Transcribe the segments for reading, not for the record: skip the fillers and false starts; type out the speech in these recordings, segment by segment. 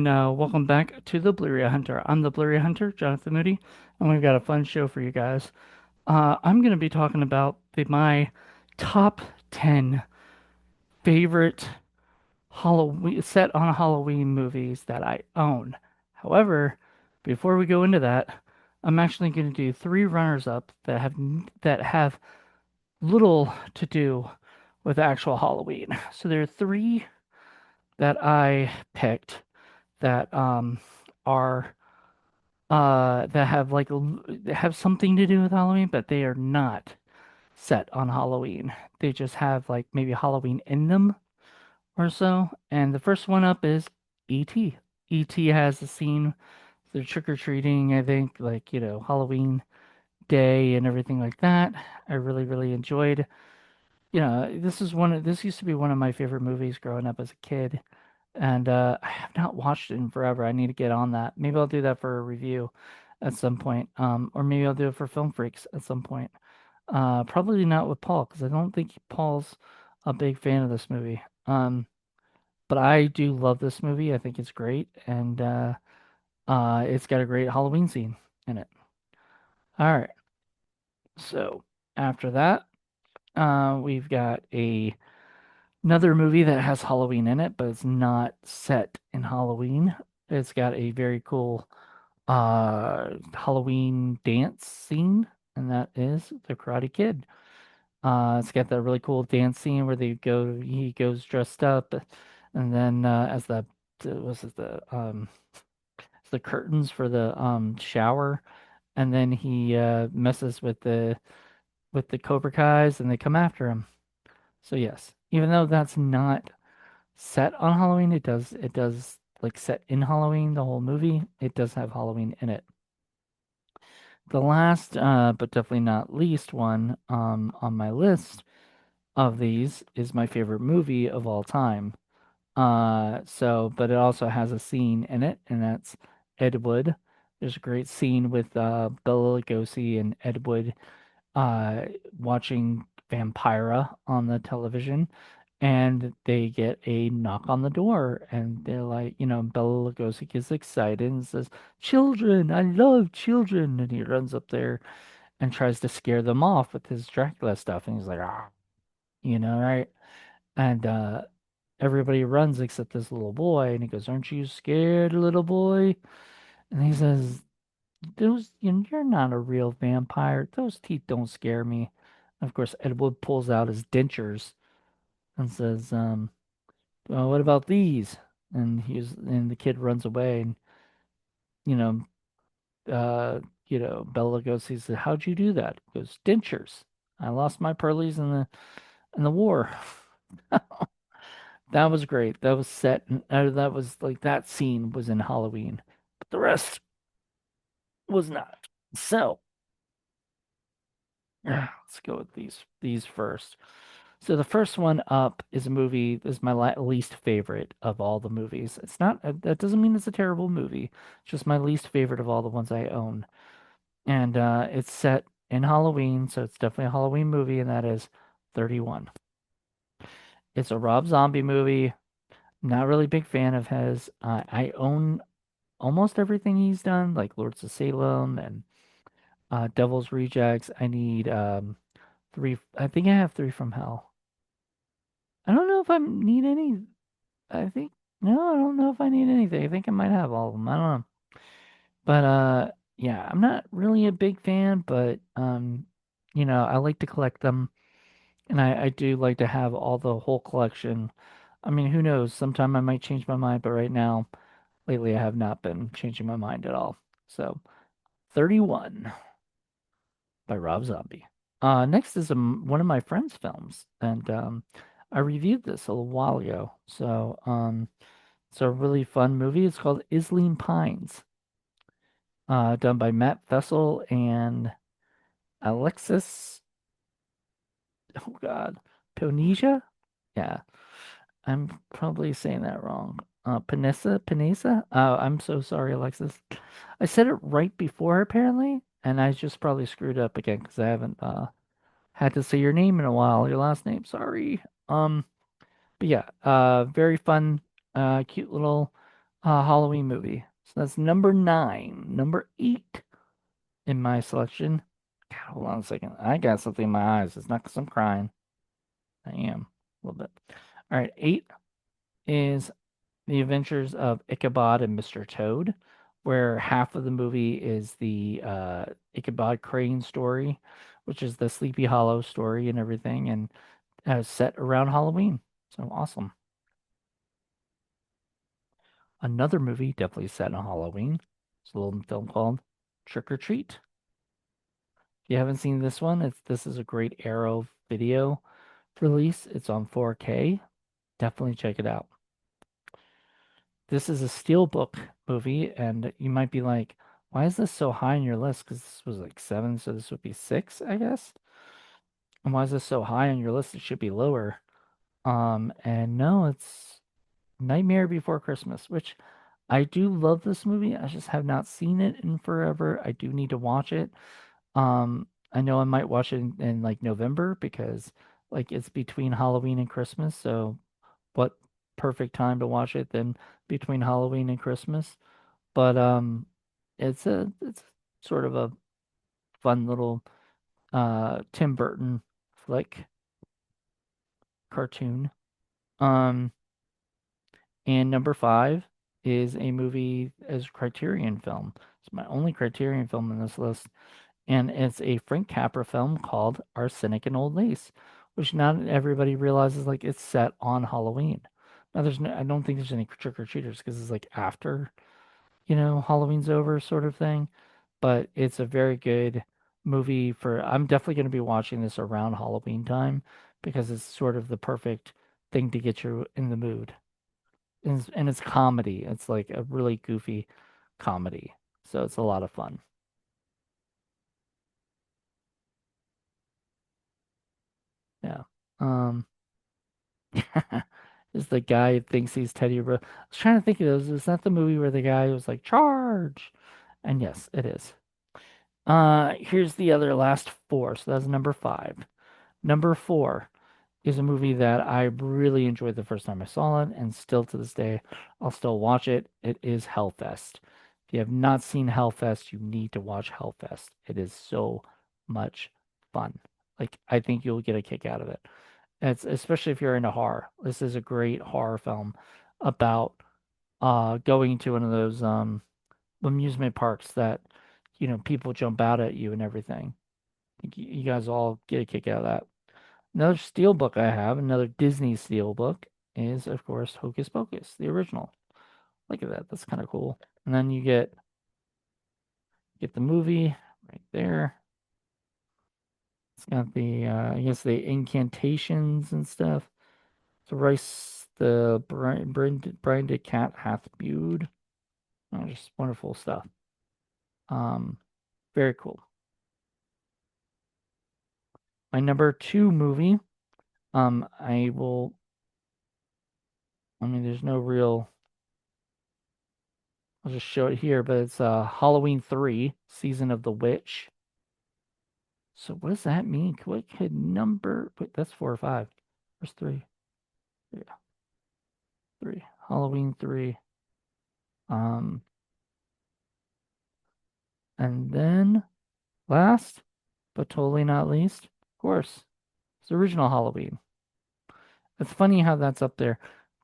and welcome back to the Blu-ray Hunter. I'm the Blu-ray Hunter, Jonathan Moody, and we've got a fun show for you guys. I'm going to be talking about my top 10 favorite Halloween set on Halloween movies that I own. However, before we go into that, I'm actually going to do three runners-up that have little to do with actual Halloween. So there are three that I picked that are that have have something to do with Halloween, but they are not set on Halloween. They just have like maybe Halloween in them or so. And the first one up is E.T. E.T. has a scene, the trick or treating, I think, like, Halloween day and everything like that. I really, really enjoyed. This used to be one of my favorite movies growing up as a kid. And I have not watched it in forever. I need to get on that. Maybe I'll do that for a review at some point. Or maybe I'll do it for Film Freaks at some point. Probably not with Paul because I don't think Paul's a big fan of this movie. But I do love this movie. I think it's great, and it's got a great Halloween scene in it. All right. So after that, we've got another movie that has Halloween in it, but it's not set in Halloween. It's got a very cool Halloween dance scene, and that is The Karate Kid. It's got that really cool dance scene where he goes dressed up, and then as was it the curtains for the shower, and then he messes with the Cobra Kai's, and they come after him. So yes, even though that's not set on Halloween, it does like set in Halloween, the whole movie. It does have Halloween in it. The last, but definitely not least one, on my list of these is my favorite movie of all time. But it also has a scene in it, and that's Ed Wood. There's a great scene with Bela Lugosi and Ed Wood uh, watching Vampira on the television, and they get a knock on the door, and they're like, Bela Lugosi gets excited and says, "Children, I love children," and he runs up there and tries to scare them off with his Dracula stuff, and he's like, "Ah," right? And everybody runs except this little boy, and he goes, "Aren't you scared, little boy?" And he says, you're not a real vampire. Those teeth don't scare me." Of course, Ed Wood pulls out his dentures and says, "Well, what about these?" And the kid runs away, and you know, uh, Bela Lugosi says, "How'd you do that?" He goes, "Dentures. I lost my pearlies in the war." That was great. That was set. That was like that scene was in Halloween, but the rest was not. So let's go with these first. So the first one up is a movie. Is my least favorite of all the movies. It's not. That doesn't mean it's a terrible movie. It's just my least favorite of all the ones I own. And it's set in Halloween, so it's definitely a Halloween movie, and that is 31. It's a Rob Zombie movie. Not really big fan of his. I own almost everything he's done, like Lords of Salem and Devil's Rejects. I need three. I think I have three from Hell. I don't know if I need any. I think no, I don't know if I need anything. I think I might have all of them. I don't know. But yeah, I'm not really a big fan, but I like to collect them, and I do like to have all the whole collection. I mean, who knows? Sometime I might change my mind, but right now, lately, I have not been changing my mind at all. So, 31 by Rob Zombie. Next is one of my friend's films, and I reviewed this a little while ago. So, it's a really fun movie. It's called Isling Pines, done by Matt Fessel and Alexis. Oh God, Ponesia. Yeah, I'm probably saying that wrong. Panessa. I'm so sorry, Alexis. I said it right before apparently, and I just probably screwed up again because I haven't had to say your name in a while. Your last name. Sorry. But yeah, very fun, cute little Halloween movie. So that's number nine. Number eight in my selection. God, hold on a second. I got something in my eyes. It's not because I'm crying. I am a little bit. All right, eight is The Adventures of Ichabod and Mr. Toad, where half of the movie is the Ichabod Crane story, which is the Sleepy Hollow story and everything, and set around Halloween. So awesome. Another movie definitely set on Halloween. It's a little film called Trick or Treat. If you haven't seen this one, this is a great Arrow video release. It's on 4K. Definitely check it out. This is a Steelbook movie, and you might be like, why is this so high on your list? Because this was like seven, so this would be six, I guess. And why is this so high on your list? It should be lower. And no, it's Nightmare Before Christmas, which I do love this movie. I just have not seen it in forever. I do need to watch it. I know I might watch it in like November because like it's between Halloween and Christmas. So what perfect time to watch it than between Halloween and Christmas? But it's sort of a fun little Tim Burton flick cartoon. Um and number five is a movie as Criterion film. It's my only Criterion film in this list, and it's a Frank Capra film called Arsenic and Old Lace, which not everybody realizes like it's set on Halloween. Now there's no, I don't think there's any trick or treaters because it's like after, Halloween's over sort of thing. But it's a very good movie for, I'm definitely going to be watching this around Halloween time because it's sort of the perfect thing to get you in the mood. And it's comedy. It's like a really goofy comedy. So it's a lot of fun. Yeah. Um, is the guy who thinks he's Teddy I was trying to think of those. Is that the movie where the guy was like, charge? And yes, it is. Here's the other last four. So that's number five. Number four is a movie that I really enjoyed the first time I saw it, and still to this day, I'll still watch it. It is Hellfest. If you have not seen Hellfest, you need to watch Hellfest. It is so much fun. Like, I think you'll get a kick out of it. It's especially if you're into horror. This is a great horror film about going to one of those amusement parks that people jump out at you and everything. I think you guys all get a kick out of that. Another steelbook I have, another Disney steelbook, is of course Hocus Pocus, the original. Look at that. That's kind of cool. And then you get the movie right there. It's got the I guess the incantations and stuff. Thrice the branded cat hath mewed. Oh, just wonderful stuff. Um, very cool. My number two movie. I will. I mean, there's no real. I'll just show it here, but it's Halloween 3, Season of the Witch. So what does that mean? What could number? Wait, that's four or five. Where's three? Yeah, three. Halloween 3. Um, and then last, but totally not least, of course, it's the original Halloween. It's funny how that's up there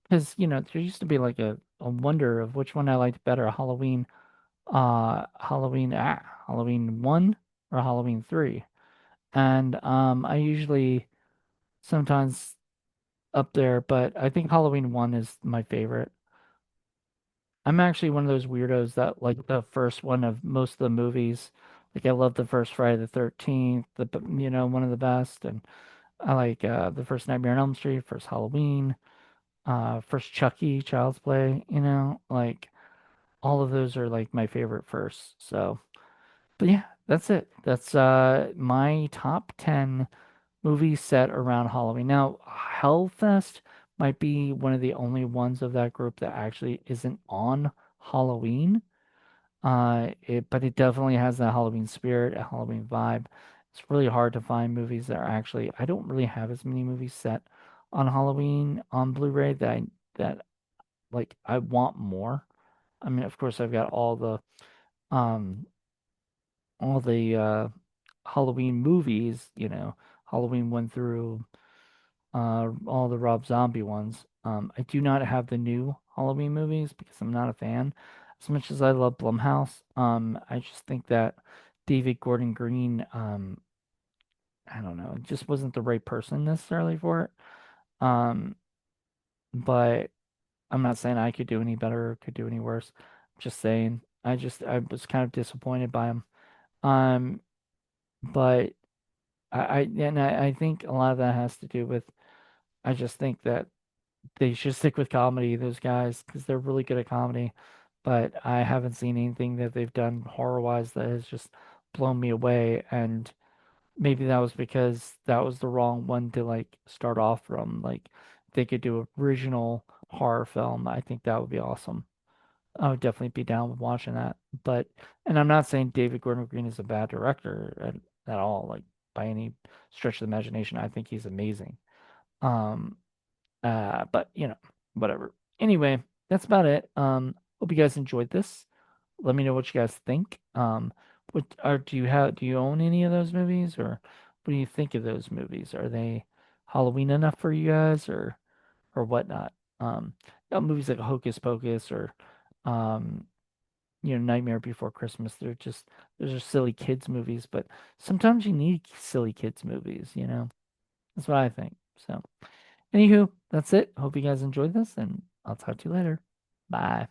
because there used to be like a wonder of which one I liked better, Halloween 1 or Halloween 3. And I usually sometimes up there, but I think Halloween 1 is my favorite. I'm actually one of those weirdos that like the first one of most of the movies. Like I love the first Friday the 13th, one of the best, and I like the first Nightmare on Elm Street, first Halloween, first Chucky, Child's Play, like all of those are like my favorite first. So, but yeah, that's it. That's my top 10 movies set around Halloween. Now, Hellfest might be one of the only ones of that group that actually isn't on Halloween. But it definitely has that Halloween spirit, a Halloween vibe. It's really hard to find movies that are actually. I don't really have as many movies set on Halloween on Blu-ray that like I want more. I mean, of course, I've got um all the Halloween movies, Halloween 1 through all the Rob Zombie ones. I do not have the new Halloween movies because I'm not a fan. As much as I love Blumhouse, I just think that David Gordon Green, I don't know, just wasn't the right person necessarily for it. Um, but I'm not saying I could do any better or could do any worse. Just saying, I was kind of disappointed by him. Um, but I think a lot of that has to do with I just think that they should stick with comedy, those guys, because they're really good at comedy. But I haven't seen anything that they've done horror-wise that has just blown me away. And maybe that was because that was the wrong one to like start off from. Like, if they could do original horror film, I think that would be awesome. I would definitely be down with watching that. But, and I'm not saying David Gordon Green is a bad director at all, like by any stretch of the imagination. I think he's amazing. Um, but whatever. Anyway, that's about it. Hope you guys enjoyed this. Let me know what you guys think. Do you own any of those movies, or what do you think of those movies? Are they Halloween enough for you guys, or whatnot? Movies like Hocus Pocus or um, Nightmare Before Christmas. Those are silly kids movies, but sometimes you need silly kids movies. That's what I think. So, anywho, that's it. Hope you guys enjoyed this, and I'll talk to you later. Bye.